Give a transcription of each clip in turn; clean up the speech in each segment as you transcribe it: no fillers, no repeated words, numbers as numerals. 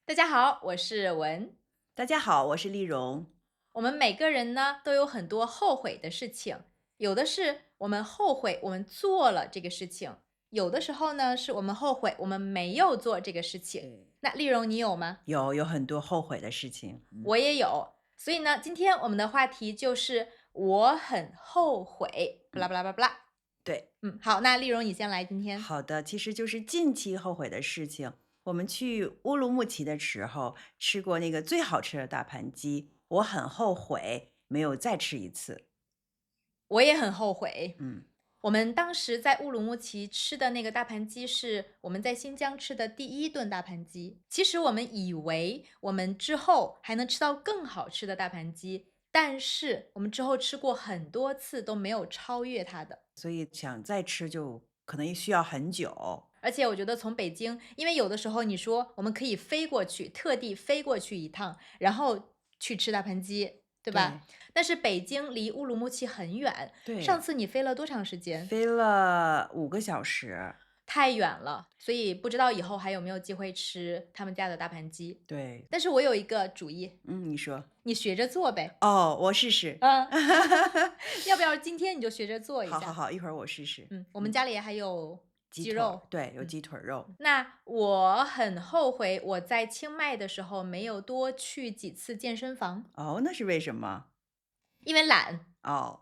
大家好，我是文。大家好，我是丽蓉。我们每个人呢都有很多后悔的事情，有的是我们后悔我们做了这个事情，有的时候呢是我们后悔我们没有做这个事情。对，那丽蓉，你有吗？有很多后悔的事情。我也有。所以呢，今天我们的话题就是我很后悔，不啦不啦不啦不啦。对，好，那丽蓉你先来今天。好的，其实就是近期后悔的事情。我们去乌鲁木齐的时候吃过那个最好吃的大盘鸡，我很后悔没有再吃一次。我也很后悔。嗯，我们当时在乌鲁木齐吃的那个大盘鸡是我们在新疆吃的第一顿大盘鸡。其实我们以为我们之后还能吃到更好吃的大盘鸡，但是我们之后吃过很多次都没有超越它的。所以想再吃就可能需要很久。而且我觉得从北京，因为有的时候你说我们可以飞过去，特地飞过去一趟，然后去吃大盘鸡，对吧？对但是北京离乌鲁木齐很远，上对，次你飞了多长时间？飞了5个小时。太远了，所以不知道以后还有没有机会吃他们家的大盘鸡。对，但是我有一个主意，你说。你学着做呗。哦，我试试。嗯，要不要今天你就学着做一下？好好好，一会儿我试试。我们家里还有鸡腿儿，鸡肉。对，有鸡腿儿肉。那我很后悔我在清迈的时候没有多去几次健身房，哦，那是为什么？因为懒。哦，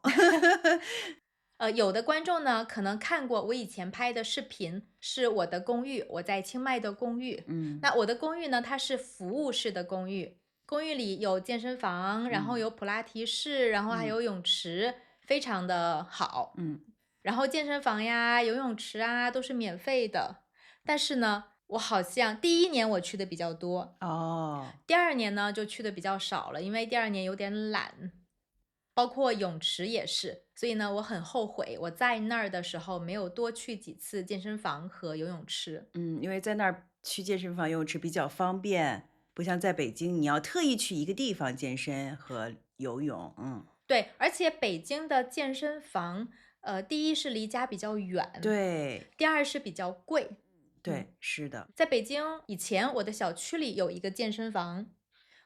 有的观众呢，可能看过我以前拍的视频，是我的公寓，我在清迈的公寓。嗯那我的公寓呢，它是服务式的公寓，公寓里有健身房，然后嗯有普拉提室，然后还嗯有泳池，非常的好。嗯，然后健身房呀、游泳池啊都是免费的。但是呢，我好像第一年我去的比较多，哦，第二年呢就去的比较少了，因为第二年有点懒。包括泳池也是，所以呢，我很后悔我在那儿的时候没有多去几次健身房和游泳池。因为在那儿去健身房、游泳池比较方便，不像在北京，你要特意去一个地方健身和游泳。对，而且北京的健身房，第一是离家比较远，对第二是比较贵。嗯，对，是的。在北京以前，我的小区里有一个健身房，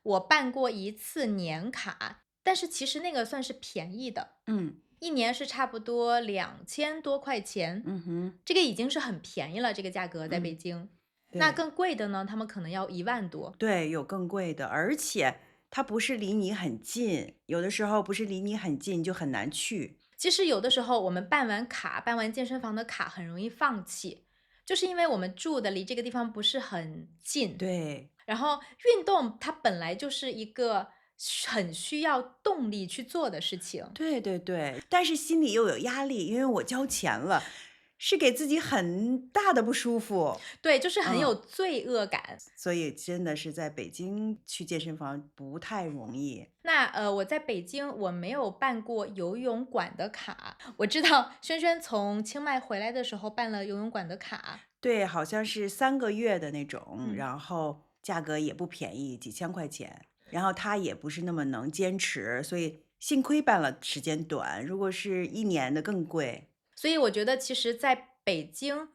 我办过一次年卡，但是其实那个算是便宜的，嗯一年是差不多2000多块钱，嗯哼，这个已经是很便宜了，这个价格在北嗯，京。那对更贵的呢，他们可能要1万多。对，有更贵的，而且它不是离你很近，有的时候不是离你很近就很难去。其实有的时候我们办完卡，办完健身房的卡，很容易放弃，就是因为我们住的离这个地方不是很近。对然后运动它本来就是一个很需要动力去做的事情。对对对，但是心里又有压力，因为我交钱了，是给自己很大的不舒服。对，就是很有嗯。罪恶感。所以真的是在北京去健身房不太容易。那我在北京我没有办过游泳馆的卡，我知道轩轩从清迈回来的时候办了游泳馆的卡。对，好像是3个月的那种，嗯。然后价格也不便宜，几千块钱。然后他也不是那么能坚持，所以幸亏办了时间短，如果是1年的更贵。所以我觉得其实在北京，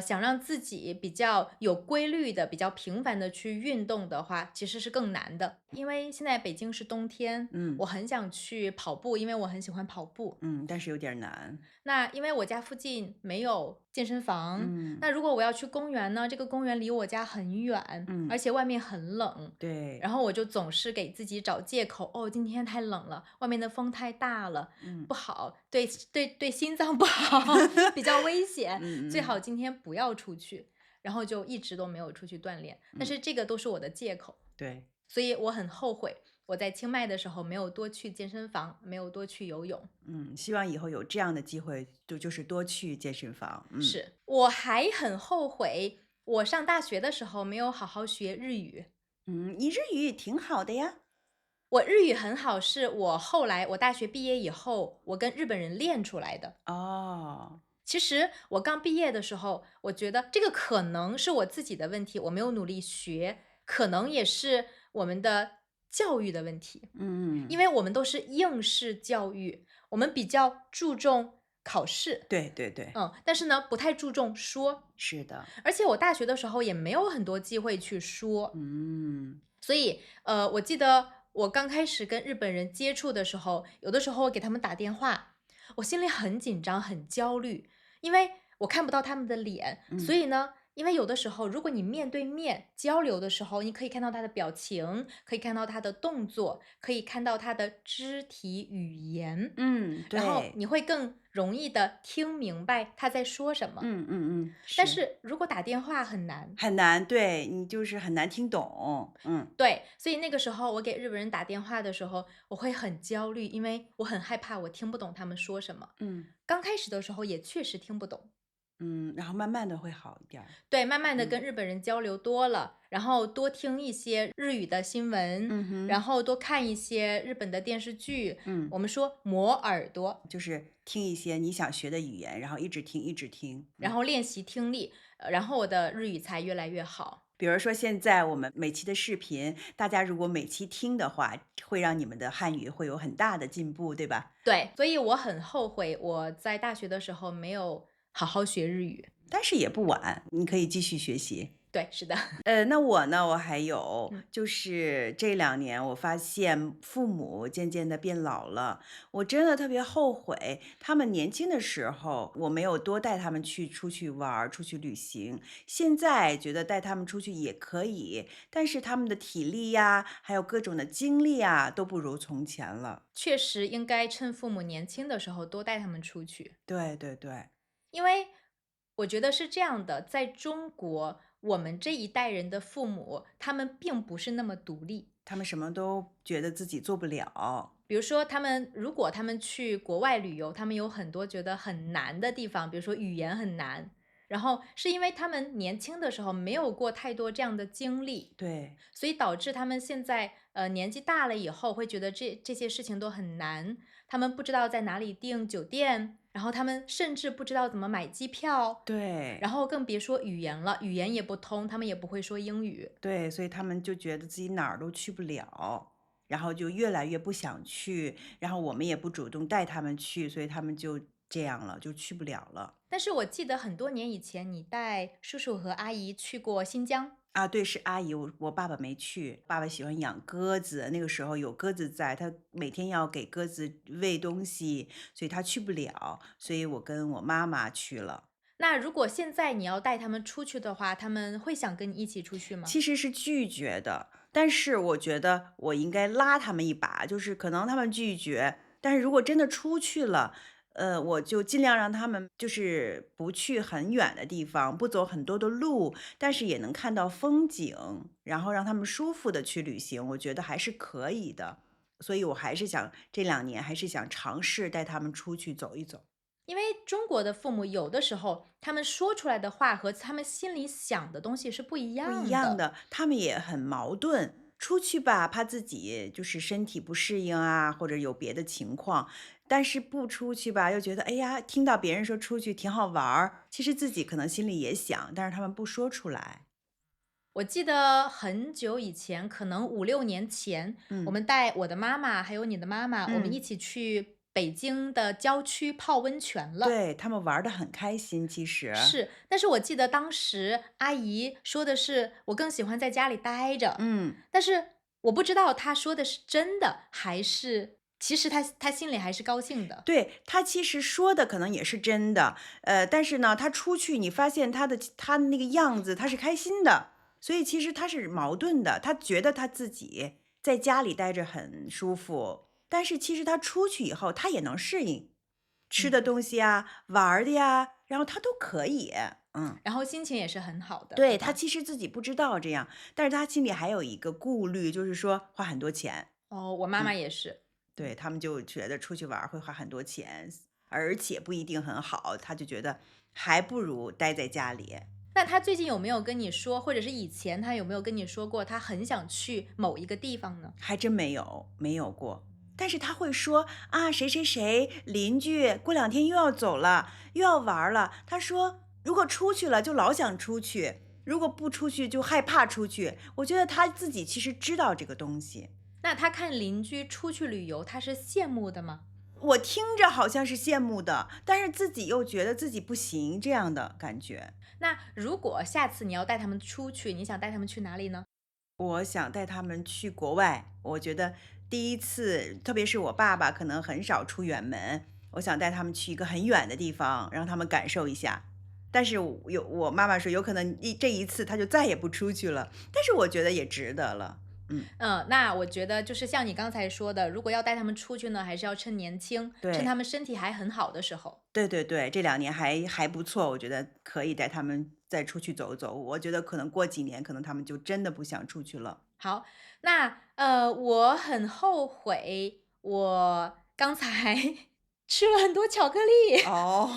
想让自己比较有规律的、比较频繁的去运动的话，其实是更难的。因为现在北京是冬天，嗯我很想去跑步，因为我很喜欢跑步。但是有点儿难。那因为我家附近没有健身房，嗯那如果我要去公园呢，这个公园离我家很远，而嗯，且外面很冷，对，然后我就总是给自己找借口，哦，今天太冷了，外面的风太大了，嗯不好，对心脏不好，比较危险，最好嗯嗯，今天不要出去，然后就一直都没有出去锻炼，但是这个都是我的借口，对，所以我很后悔我在清迈的时候没有多去健身房，没有多去游泳。希望以后有这样的机会，就是多去健身房。是，我还很后悔，我上大学的时候没有好好学日语。你日语也挺好的呀。我日语很好，是我后来我大学毕业以后，我跟日本人练出来的。哦，其实我刚毕业的时候，我觉得这个可能是我自己的问题，我没有努力学，可能也是我们的教育的问题。因嗯为我们都是应试教育，我们比较注重考试，对对对，但是呢，不太注重说。是的，而且我大学的时候也没有很多机会去说，嗯所以我记得我刚开始跟日本人接触的时候，有的时候给他们打电话，我心里很紧张、很焦虑，因为我看不到他们的脸，所嗯以呢，因为有的时候如果你面对面交流的时候，你可以看到他的表情，可以看到他的动作，可以看到他的肢体语言，嗯，然后对，你会更容易的听明白他在说什么。但是。是如果打电话很难，很难，对，你就是很难听懂，对，所以那个时候我给日本人打电话的时候，我会很焦虑，因为我很害怕我听不懂他们说什么。嗯刚开始的时候也确实听不懂，然后慢慢的会好一点儿，对，慢慢的跟嗯日本人交流多了，然后多听一些日语的新闻，嗯哼，然后多看一些日本的电视剧，嗯，我们说磨耳朵，就是听一些你想学的语言，然后一直听一直听，然后练习听力，然后我的日语才越来越好。比如说现在我们每期的视频，大家如果每期听的话，会让你们的汉语会有很大的进步，对吧？对，所以我很后悔我在大学的时候没有好好学日语。但是也不晚，你可以继续学习。对，是的，那我呢，我还有嗯。就是这2年，我发现父母渐渐的变老了，我真的特别后悔，他们年轻的时候，我没有多带他们出去玩儿、出去旅行。现在觉得带他们出去也可以，但是他们的体力呀，还有各种的精力啊，都不如从前了。确实应该趁父母年轻的时候多带他们出去，对对对，因为我觉得是这样的，在中国，我们这一代人的父母，他们并不是那么独立。他们什么都觉得自己做不了。比如说，如果他们去国外旅游，他们有很多觉得很难的地方，比如说语言很难，然后是因为他们年轻的时候没有过太多这样的经历，对所以导致他们现在年纪大了以后会觉得这些事情都很难，他们不知道在哪里订酒店，然后他们甚至不知道怎么买机票，对。然后更别说语言了，语言也不通，他们也不会说英语。对，所以他们就觉得自己哪儿都去不了，然后就越来越不想去，然后我们也不主动带他们去，所以他们就这样了，就去不了了。但是我记得很多年以前，你带叔叔和阿姨去过新疆，啊，对，是阿姨，我爸爸没去，爸爸喜欢养鸽子，那个时候有鸽子在，他每天要给鸽子喂东西，所以他去不了，所以我跟我妈妈去了。那如果现在你要带他们出去的话，他们会想跟你一起出去吗？其实是拒绝的，但是我觉得我应该拉他们一把，就是可能他们拒绝，但是如果真的出去了，我就尽量让他们就是不去很远的地方，不走很多的路，但是也能看到风景，然后让他们舒服的去旅行，我觉得还是可以的。所以我还是想这2年还是想尝试带他们出去走一走。因为中国的父母有的时候，他们说出来的话和他们心里想的东西是不一不一样的。样的，他们也很矛盾。出去吧，怕自己就是身体不适应啊，或者有别的情况；但是不出去吧，又觉得哎呀，听到别人说出去挺好玩儿，其实自己可能心里也想，但是他们不说出来。我记得很久以前，可能5、6年前，我嗯们带我的妈妈还有你的妈妈，我们一嗯，起去北京的郊区泡温泉了。对，他们玩的很开心，其实。是，但是我记得当时阿姨说的是我更喜欢在家里待着，嗯，但是我不知道她说的是真的还是其实她心里还是高兴的。对，他其实说的可能也是真的，但是呢，他出去你发现他的那个样子，他是开心的，所以其实他是矛盾的。他觉得他自己在家里待着很舒服，但是其实他出去以后，他也能适应吃的嗯，东西呀、玩儿的呀，然后他都可以。嗯，然后心情也是很好的，对对，他吧？其实自己不知道这样，但是他心里还有一个顾虑，就是说花很多钱。哦，我妈妈嗯。也是。对，他们就觉得出去玩儿会花很多钱，而且不一定很好，他就觉得还不如待在家里。那她最近有没有跟你说，或者是以前她有没有跟你说过，她很想去某一个地方呢？还真没有，没有过。但是他会说啊，谁谁谁邻居过2天又要走了，又要玩儿了。他说，如果出去了就老想出去，如果不出去就害怕出去。我觉得他自己其实知道这个东西。那她看邻居出去旅游，她是羡慕的吗？我听着好像是羡慕的，但是自己又觉得自己不行，这样的感觉。那如果下次你要带他们出去，你想带他们去哪里呢？我想带他们去国外，我觉得第一次，特别是我爸爸可能很少出远门，我想带他们去一个很远的地方，让他们感受一下。但是我妈妈说，有可能这一次他就再也不出去了，但是我觉得也值得了。嗯，那我觉得就是像你刚才说的，如果要带他们出去呢，还是要趁年轻，趁对。他们身体还很好的时候。对对对，这2年还不错，我觉得可以带他们再出去走走。我觉得可能过几年，可能他们就真的不想出去了。好，那我很后悔，我刚才吃了很多巧克力，哦，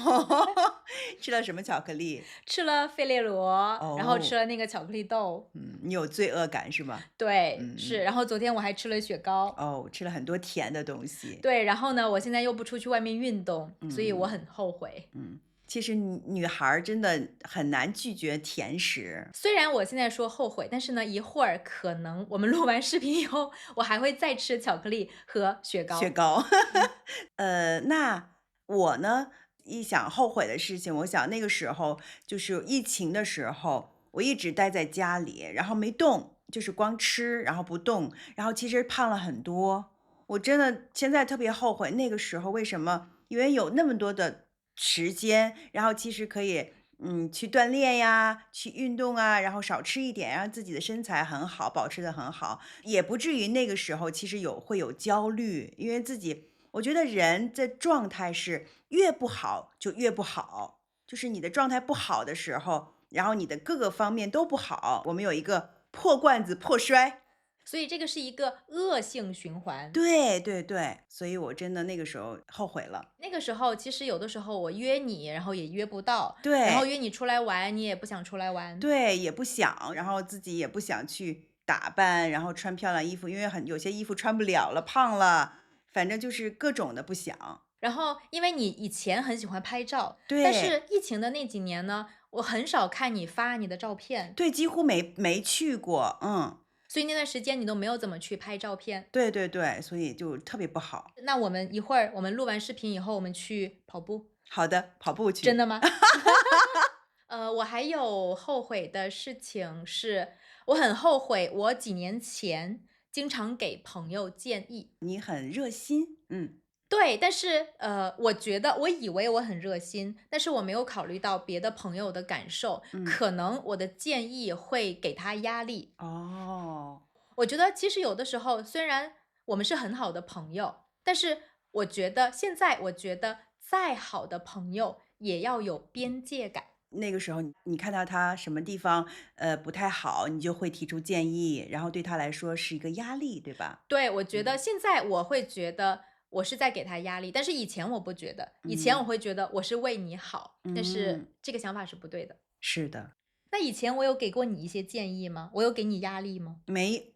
吃了什么巧克力？吃了费列罗，然后吃哦，了那个巧克力豆。你有罪恶感是吗？对，是。嗯嗯，然后昨天我还吃了雪糕。哦，吃了很多甜的东西。对，然后呢，我现在又不出去外面运动，所以我嗯很后悔。嗯，其实女孩儿真的很难拒绝甜食。虽然我现在说后悔，但是呢，一会儿可能我们录完视频以后，我还会再吃巧克力和雪糕。雪糕。那我呢，一想后悔的事情，我想那个时候就是疫情的时候，我一直待在家里，然后没动，就是光吃，然后不动，然后其实胖了很多。我真的现在特别后悔那个时候为什么，因为有那么多的时间，然后其实可以。去锻炼呀，去运动啊，然后少吃一点，让自己的身材很好，保持的很好。也不至于那个时候其实会有焦虑，因为自己我觉得人的状态是越不好就越不好，就是你的状态不好的时候，然后你的各个方面都不好，我们有一个破罐子破摔。所以这个是一个恶性循环。对对对，所以我真的那个时候后悔了。那个时候，其实有的时候我约你，然后也约不到，然后对约你出来玩，你也不想出来玩。对，也不想，然后自己也不想去打扮，然后穿漂亮衣服，因为有些衣服穿不了了，胖了，反正就是各种的不想。然后，因为你以前很喜欢拍照，但对。是疫情的那几年呢，我很少看你发你的照片，对，几乎没去过，所以那段时间你都没有怎么去拍照片。对对对，所以就特别不好。那我们一会儿我们录完视频以后，我们去跑步，好的，跑步去。真的吗？我还有后悔的事情是，我很后悔我几年前经常给朋友建议。你很热心，对，但是我觉得我以为我很热心，但是我没有考虑到别的朋友的感受，嗯，可能我的建议会给他压力。哦，我觉得其实有的时候，虽然我们是很好的朋友，但是我觉得现在我觉得再好的朋友也要有边界感。那个时候你看到他什么地方，不太好，你就会提出建议，然后对他来说是一个压力，对吧？对，我觉得嗯现在我会觉得我是在给他压力，但是以前我不觉得，以前我嗯会觉得我是为你好，但嗯，是这个想法是不对的。是的。那以前我有给过你一些建议吗？我有给你压力吗？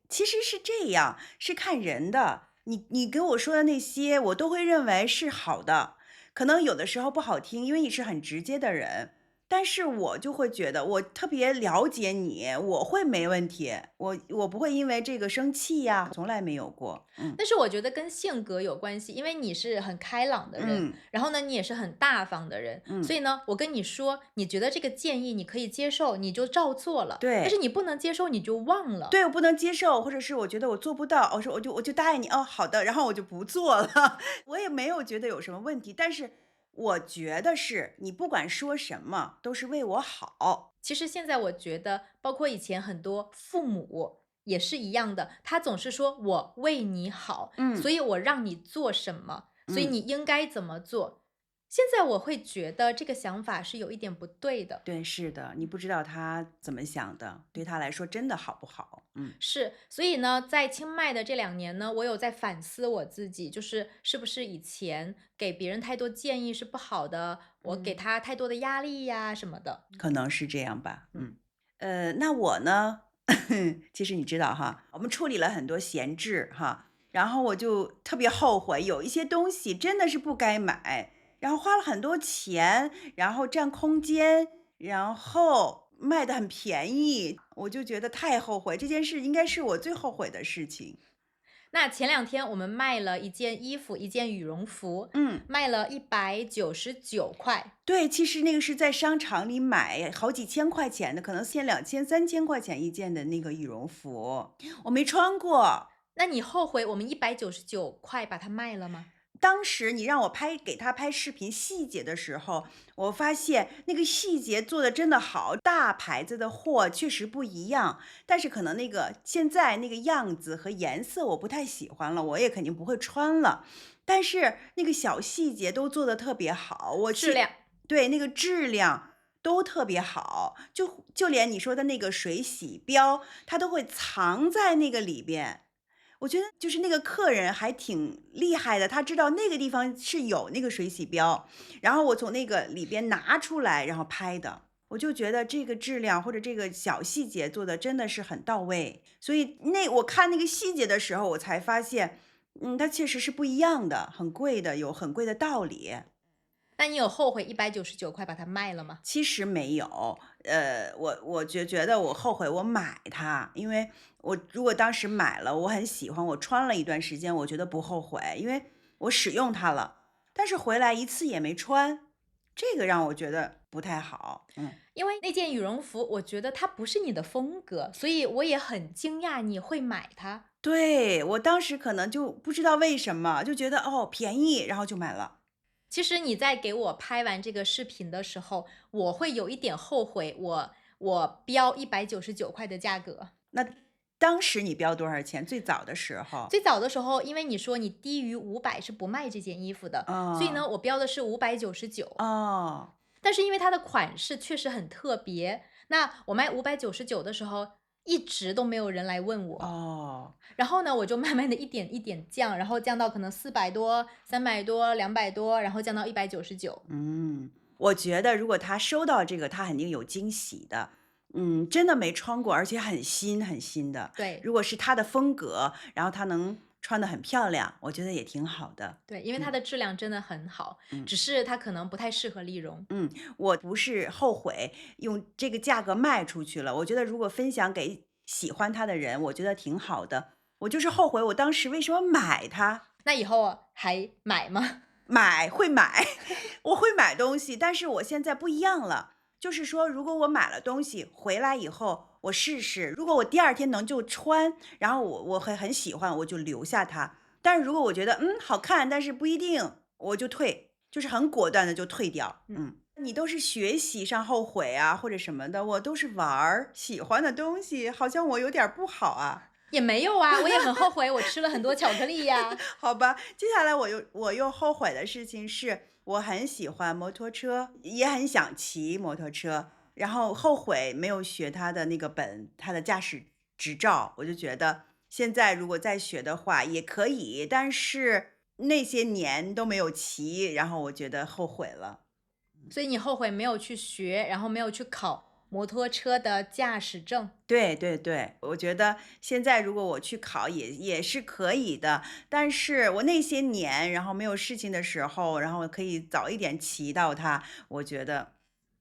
其实是这样，是看人的。你给我说的那些，我都会认为是好的，可能有的时候不好听，因为你是很直接的人，但是我就会觉得我特别了解你，我会没问题，我不会因为这个生气呀，从来没有过。但是我觉得跟性格有关系，因为你是很开朗的人，嗯然后呢，你也是很大方的人，所嗯，以呢，我跟你说，你觉得这个建议你可以接受，你就照做了，但是对。你不能接受，你就忘了。对，我不能接受，或者是我觉得我做不到，我就答应你，哦，好的，然后我就不做了，我也没有觉得有什么问题，但是我觉得是你不管说什么都是为我好。其实现在我觉得，包括以前很多父母也是一样的，他总是说我为你好，所嗯以我让你做什么，所以嗯，你应该怎么做。现在我会觉得这个想法是有一点不对的。对，是的，你不知道他怎么想的，对他来说真的好不好？是，所以呢，在清迈的这2年呢，我有在反思我自己，就是是不是以前给别人太多建议是不好的，我给嗯，他太多的压力呀什么的。可能是这样吧。嗯。那我呢，其实你知道哈，我们处理了很多闲置哈，然后我就特别后悔，有一些东西真的是不该买，然后花了很多钱，然后占空间，然后卖的很便宜，我就觉得太后悔，这件事应该是我最后悔的事情。那前两天我们卖了一件衣服，一件羽绒服，嗯。卖了199块。对，其实那个是在商场里买好几千块钱的，可能2000、3000块钱一件的那个羽绒服，我没穿过。那你后悔我们199块把它卖了吗？当时你让我给他拍视频细节的时候，我发现那个细节做的真的好，大牌子的货确实不一样，但是可能那个现在那个样子和颜色我不太喜欢了，我也肯定不会穿了。但是那个小细节都做的特别好，质量。对，那个质量都特别好，就连你说的那个水洗标，它都会藏在那个里边。我觉得就是那个客人还挺厉害的，他知道那个地方是有那个水洗标，然后我从那个里边拿出来，然后拍的。我就觉得这个质量或者这个小细节做的真的是很到位，所以我看那个细节的时候，我才发现，它确实是不一样的，很贵的，有很贵的道理。那你有后悔199块把它卖了吗？其实没有，我觉得我后悔我买它，因为我如果当时买了，我很喜欢，我穿了一段时间，我觉得不后悔，因为我使用它了，但是回来一次也没穿，这个让我觉得不太好。因为那件羽绒服，我觉得它不是你的风格，所以我也很惊讶你会买它。对，我当时可能就不知道为什么，就觉得哦便宜，然后就买了。其实你在给我拍完这个视频的时候，我会有一点后悔我标199块的价格。那当时你标多少钱？最早的时候？最早的时候，因为你说你低于500是不卖这件衣服的，所以呢，哦我标的是599。哦但是因为它的款式确实很特别，那我卖599的时候，一直都没有人来问我。哦。然后呢，我就慢慢的一点一点降，然后降到可能400多、300多、200多，然后降到199。我觉得如果他收到这个，他肯定有惊喜的。真的没穿过，而且很新很新的。对。如果是他的风格，然后他能穿得很漂亮，我觉得也挺好的。对，因为它的质量真的很好，只是它可能不太适合丽蓉。我不是后悔用这个价格卖出去了，我觉得如果分享给喜欢它的人，我觉得挺好的。我就是后悔我当时为什么买它。那以后还买吗？会买，我会买东西，但是我现在不一样了。就是说，如果我买了东西回来以后，我试试，如果我第二天能就穿，然后我很喜欢，我就留下它。但是如果我觉得好看，但是不一定，我就退，就是很果断的就退掉。你都是学习上后悔啊，或者什么的，我都是玩儿喜欢的东西，好像我有点儿不好啊。也没有啊，我也很后悔，我吃了很多巧克力呀。好吧，接下来我又后悔的事情是，我很喜欢摩托车，也很想骑摩托车，然后后悔没有学他的那个他的驾驶执照，我就觉得现在如果再学的话也可以，但是那些年都没有骑，然后我觉得后悔了。所以你后悔没有去学，然后没有去考摩托车的驾驶证。对对对，我觉得现在如果我去考也是可以的，但是我那些年，然后没有事情的时候，然后可以早一点骑到它，我觉得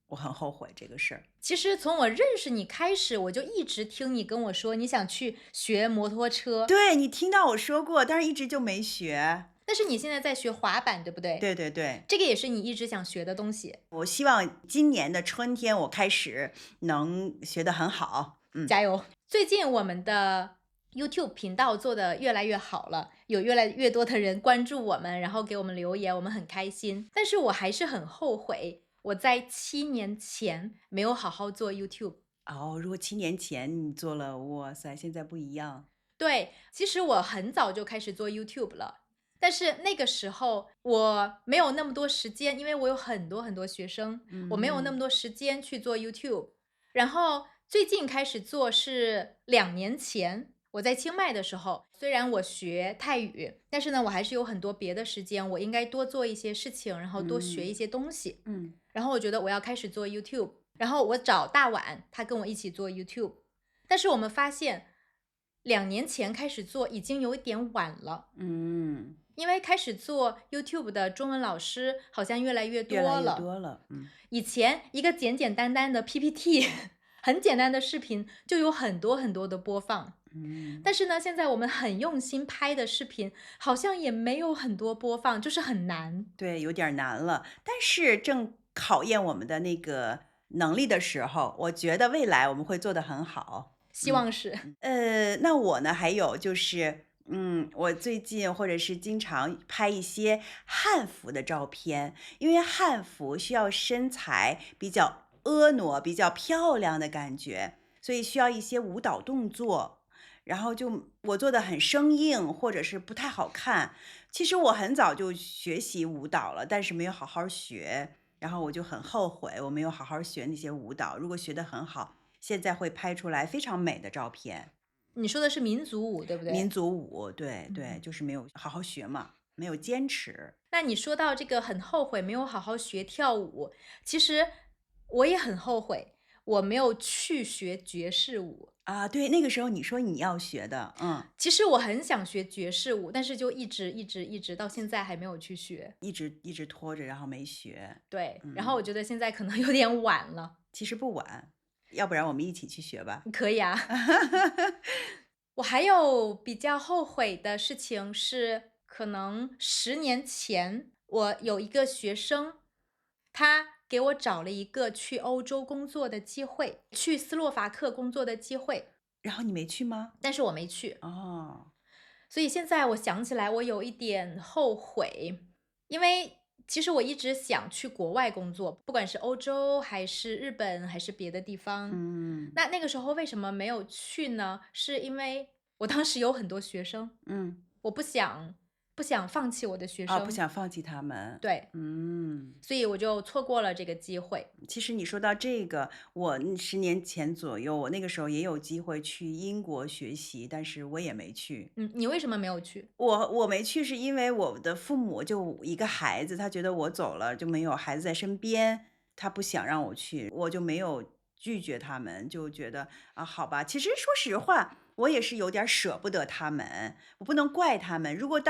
我很后悔这个事儿。其实从我认识你开始，我就一直听你跟我说你想去学摩托车，对，你听到我说过，但是一直就没学。但是你现在在学滑板，对不对？对对对，这个也是你一直想学的东西。我希望今年的春天我开始能学得很好。加油！最近我们的 YouTube 频道做得越来越好了，有越来越多的人关注我们，然后给我们留言，我们很开心。但是我还是很后悔，我在7年前没有好好做 YouTube。哦，如果7年前你做了，哇塞，现在不一样。对，其实我很早就开始做 YouTube 了，但是那个时候我没有那么多时间，因为我有很多很多学生，我没有那么多时间去做 YouTube。然后最近开始做是2年前，我在清迈的时候，虽然我学泰语，但是呢，我还是有很多别的时间，我应该多做一些事情，然后多学一些东西。然后我觉得我要开始做 YouTube，然后我找大碗，他跟我一起做 YouTube。但是我们发现2年前开始做已经有一点晚了。因为开始做 YouTube 的中文老师好像越来越多越来越了。多了。以前一个简简单单的 PPT 很简单的视频就有很多很多的播放。嗯。但是呢，现在我们很用心拍的视频，好像也没有很多播放，就是很难。对，有点儿难了。但是正考验我们的那个能力的时候，我觉得未来我们会做得很好。希望是。那我呢，还有就是，我最近或者是经常拍一些汉服的照片，因为汉服需要身材比较婀娜、比较漂亮的感觉，所以需要一些舞蹈动作。然后就我做的很生硬，或者是不太好看。其实我很早就学习舞蹈了，但是没有好好学，然后我就很后悔我没有好好学那些舞蹈。如果学得很好，现在会拍出来非常美的照片。你说的是民族舞，对不民对？族舞，对对，嗯。就是没有好好学嘛，没有坚持。那你说到这个很后悔没有好好学跳舞，其实我也很后悔，我没有去学爵士舞。啊，对，那个时候你说你要学的，其实我很想学爵士舞，但是就一直到现在还没有去学。一直拖着，然后没学。对，然后我嗯，觉得现在可能有点晚了。其实不晚，要不然我们一起去学吧。可以啊。我还有比较后悔的事情是，可能10年前，我有一个学生，他给我找了一个去欧洲工作的机会，去斯洛伐克工作的机会，然后你没去吗？但是我没去。哦，所以现在我想起来，我有一点后悔，因为其实我一直想去国外工作，不管是欧洲还是日本还是别的地方。嗯那个时候为什么没有去呢？是因为我当时有很多学生，嗯。我不想放弃我的学哦，不生。想放弃他们。对，嗯。所以我就错过了这个机会。其实你说到这个，我10年前左右，我那个时候也有机会去英国学习，但是我也没去。你为什么没有去？我没去是因为我的父母就一个孩子，他觉得我走了就没有孩子在身边，他不想让我去，我就没有拒绝他们，就觉得啊，好吧。其实说实话，我也是有点儿舍不得他们，我不能怪他们。如果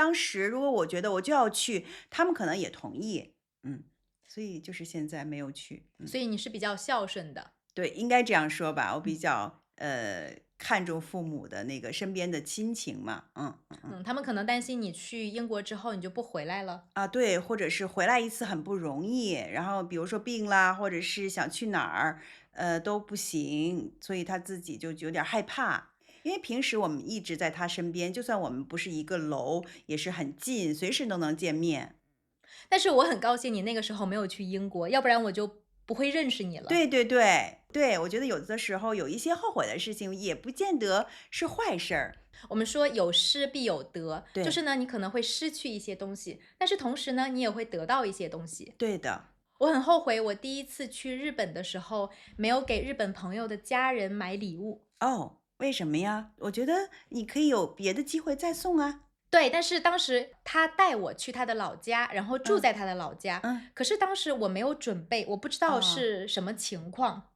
我觉得我就要去，他们可能也同意。嗯，所以就是现在没有去。所以你是比较孝顺的。对，应该这样说吧，我比较看重父母的那个身边的亲情嘛。他们可能担心你去英国之后你就不回来了。啊，对，或者是回来一次很不容易，然后比如说病啦，或者是想去哪儿，都不行，所以他自己就有点儿害怕。因为平时我们一直在他身边，就算我们不是一个楼，也是很近，随时都能见面。但是我很高兴你那个时候没有去英国，要不然我就不会认识你了。对对对对，我觉得有的时候有一些后悔的事情，也不见得是坏事儿。我们说有失必有得，就对，是呢，你可能会失去一些东西，但是同时呢，你也会得到一些东西。对的。我很后悔，我第一次去日本的时候，没有给日本朋友的家人买礼物。哦，为什么呀？我觉得你可以有别的机会再送啊。对，但是当时他带我去他的老家，然后住嗯在他的老家。嗯。可是当时我没有准备，我不知道哦，是什么情况。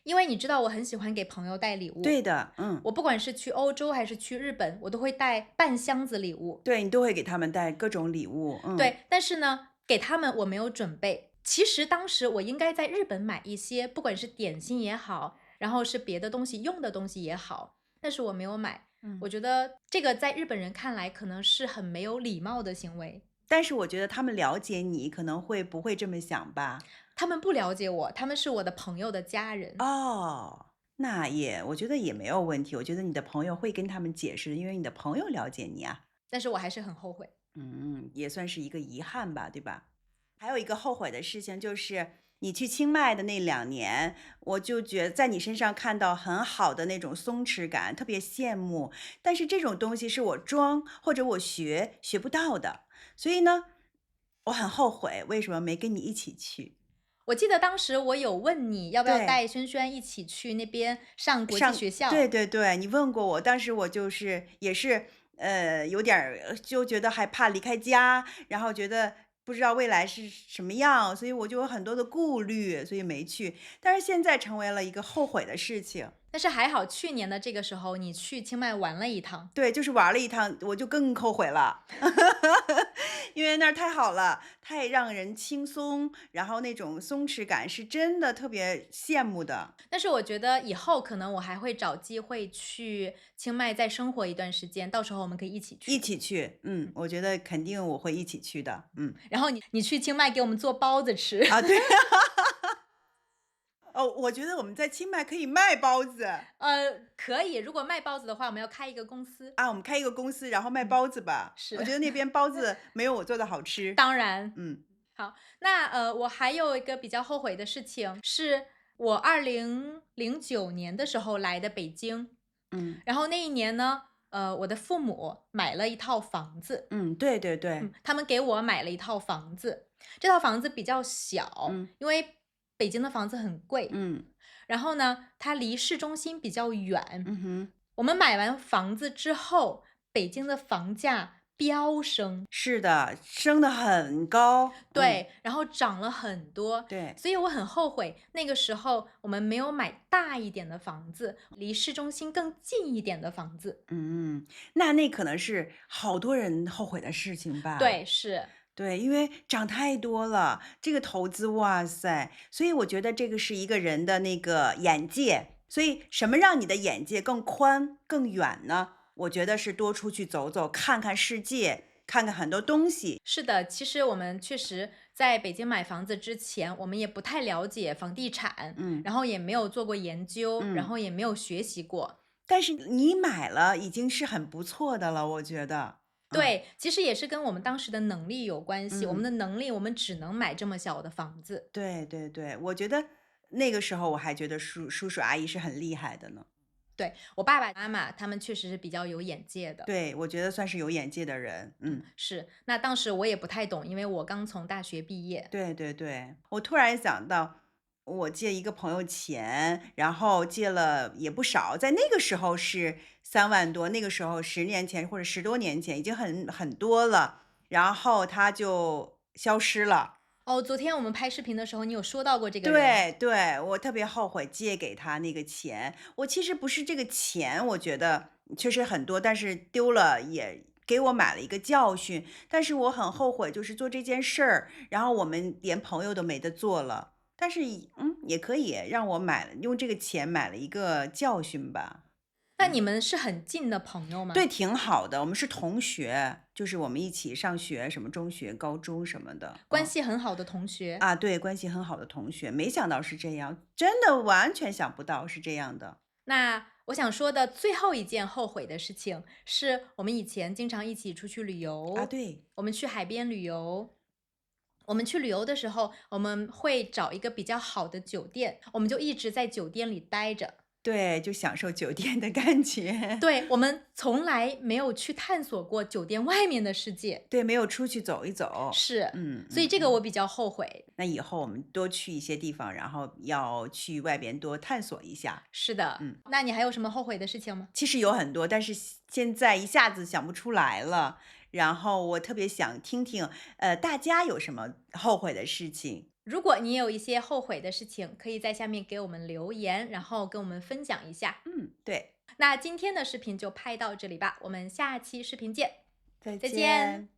因为你知道我很喜欢给朋友带礼物，对的。我不管是去欧洲还是去日本，我都会带半箱子礼物。对，你都会给他们带各种礼物。对，但是呢，给他们我没有准备。其实当时我应该在日本买一些，不管是点心也好，然后是别的东西用的东西也好，但是我没有买。嗯。我觉得这个在日本人看来可能是很没有礼貌的行为。但是我觉得他们了解你，可能会不会这么想吧？他们不了解我，他们是我的朋友的家人。哦，我觉得也没有问题，我觉得你的朋友会跟他们解释，因为你的朋友了解你啊。但是我还是很后悔。也算是一个遗憾吧，对吧？还有一个后悔的事情就是你去清迈的那2年，我就觉得在你身上看到很好的那种松弛感，特别羡慕。但是这种东西是我装或者我学不到的，所以呢，我很后悔为什么没跟你一起去。我记得当时我有问你要不要对，带轩轩一起去那边上国际学对校。对对，你问过我，当时我就是也是有点儿就觉得害怕离开家，然后觉得不知道未来是什么样，所以我就有很多的顾虑，所以没去。但是现在成为了一个后悔的事情。但是还好去年的这个时候你去清迈玩了一趟。对，就是玩了一趟，我就更后悔了。因为那儿太好了，太让人轻松，然后那种松弛感是真的特别羡慕的。但是我觉得以后可能我还会找机会去清迈再生活一段时间，到时候我们可以一起一去。起去，我觉得肯定我会一起去的，然后你去清迈给我们做包子吃。啊，对。哦，我觉得我们在清迈可以卖包子。可以，如果卖包子的话，我们要开一个公司。啊，我们开一个公司，然后卖包子吧。是，我觉得那边包子没有我做的好吃。当然。嗯。好，那我还有一个比较后悔的事情，是我2009年的时候来的北京，嗯。然后那一年呢，我的父母买了一套房子。对对对。他们给我买了一套房子，这套房子比较小，嗯。因为北京的房子很贵。嗯。然后呢，它离市中心比较远。嗯哼。我们买完房子之后，北京的房价飙升。是的，升得很高。对，然后涨了很多。对。所以我很后悔，那个时候我们没有买大一点的房子，离市中心更近一点的房子。那可能是好多人后悔的事情吧。对，是。对，因为涨太多了，这个投资，哇塞！所以我觉得这个是一个人的那个眼界，所以什么让你的眼界更宽、更远呢？我觉得是多出去走走，看看世界，看看很多东西。是的，其实我们确实在北京买房子之前，我们也不太了解房地产，然后也没有做过研究，然后也没有学习过。但是你买了已经是很不错的了，我觉得。对，其实也是跟我们当时的能力有关系，我们的能力，我们只能买这么小的房子。对对对，我觉得那个时候我还觉得叔叔阿姨是很厉害的呢。对，我爸爸妈妈他们确实是比较有眼界的。对，我觉得算是有眼界的人。是，那当时我也不太懂，因为我刚从大学毕业。对对对，我突然想到，我借一个朋友钱，然后借了也不少，在那个时候是3万多，那个时候10年前或者10多年前已经很多了，然后他就消失了。哦，昨天我们拍视频的时候，你有说到过这个人。对对，我特别后悔借给他那个钱。我其实不是这个钱，我觉得确实很多，但是丢了也给我买了一个教训。但是我很后悔，就是做这件事儿，然后我们连朋友都没得做了。但是也可以让我用这个钱买了一个教训吧。那你们是很近的朋友吗？对，挺好的，我们是同学，就是我们一起上学，什么中学、高中什么的。关系很好的同学。啊，对，关系很好的同学，没想到是这样，真的完全想不到是这样的。那我想说的最后一件后悔的事情，是我们以前经常一起出去旅游。啊，对。我们去海边旅游。我们去旅游的时候，我们会找一个比较好的酒店，我们就一直在酒店里待着。对，就享受酒店的感觉。对，我们从来没有去探索过酒店外面的世界。对，没有出去走一走。是，嗯，所以这个我比较后悔。那以后我们多去一些地方，然后要去外边多探索一下。是的。那你还有什么后悔的事情吗？其实有很多，但是现在一下子想不出来了。然后我特别想听听，大家有什么后悔的事情？如果你有一些后悔的事情，可以在下面给我们留言，然后跟我们分享一下。对。那今天的视频就拍到这里吧，我们下期视频见。再再见。